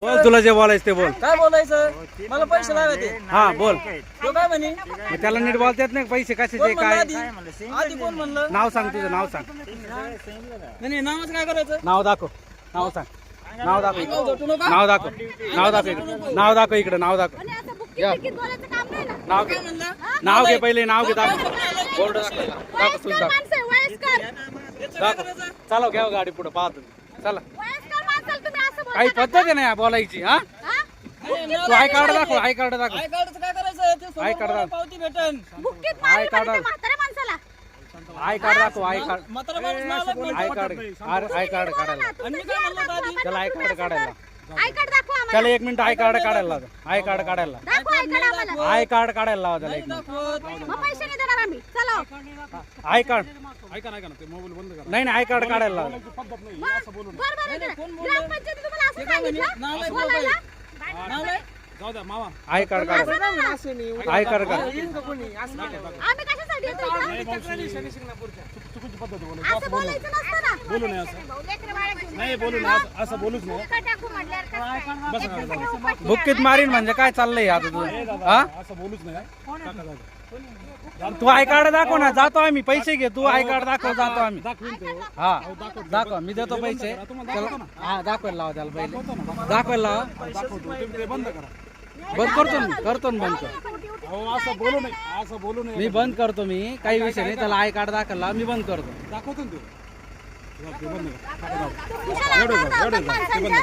बोल, तुला जे बोलायचं ते बोल. काय बोलायचं मला पैसे लागायचे. हा बोल. तो काय म्हणे मग त्याला नीट बोलता येत नाही पैसे कशाचे कोण काय. म्हणलं आधी कोण म्हणलं नाव सांग तुझं, नाव सांग. नाही नावाचं काय करायचं नाव दाखव, नाव सांग. नाव दाखव इकडे. झोटू नका. नाव दाखव, नाव दाखव इकडे. नाव दाखव इकडे, नाव दाखव. या. नाव घे, नाव घे पहिले, नाव घे. दाखव बोर्ड दाखव, दाखव तुझं दाखव. दाखव चालव घ्या गाडी पुढे पाहतो. चला काही पद्धत आहे ना बोलायची. हा तू आय कार्ड दाखव, आय कार्ड दाखव. आय कार्डचं काय करायचं ते आय कार्ड दाखव. पावती भेटन आय कार्ड आय कार्ड दाखव, आय कार्ड. म्हातारा माणूस नालायक म्हणतो. आय कार्ड, आय कार्ड काढायला. आणि मी काय म्हणलो आधी त्याला आय कार्ड काढायला. आय कार्ड दाखवा आम्हाला. त्याला 1 मिनिट आय कार्ड काढायला लावा. आय कार्ड काढायला. दाखवा आय कार्ड आम्हाला. आय कार्ड काढायला लावा त्याला 1 मिनिट. दाखवत. मग पैसे नाही देणार आम्ही. चला. आय कार्ड नाही नाही आय कार्ड काढायला लावा. बरोबर आहे ना. ग्रामपंचायतीने तुम्हाला असं सांगितलं बोलायला? आय कार्ड काढायला. आय कार्ड काढ. आम्ही कशासाठी येतो इथं? असं बोलायचं नसतं ना. बोलू नये असं. लेकरं बाळं घेऊन. नाही बोलू नये असं बोलूच नाही. एका टाकू म्हटल्यावर कसं काय? बुक्कीत मारीन म्हणजे काय चाललंय आता तुझं. हा असं बोलूच नाही. टाका जाऊ. तू आय कार्ड दाखव ना. जातो आम्ही. पैसे घे. तू आय कार्ड दाखव. जातो आम्ही. दाखवीन ते. हा दाखव. मी देतो पैसे. त्याला- हा दाखवायला लावा त्याला पहिले. दाखवायला लावा. दाखवतो तुम्ही ते बंद करा. बंद करतो ना. करतो ना बंद कर. अहो असं बोलू नये. असं बोलू नये. मी बंद करतो. मी काही विषय नाही. त्याला आय कार्ड दाखवला मी बंद करतो. दाखवतो ना ते. ते बंद करा. कुशाला आवाज आवतात माणसांच्या.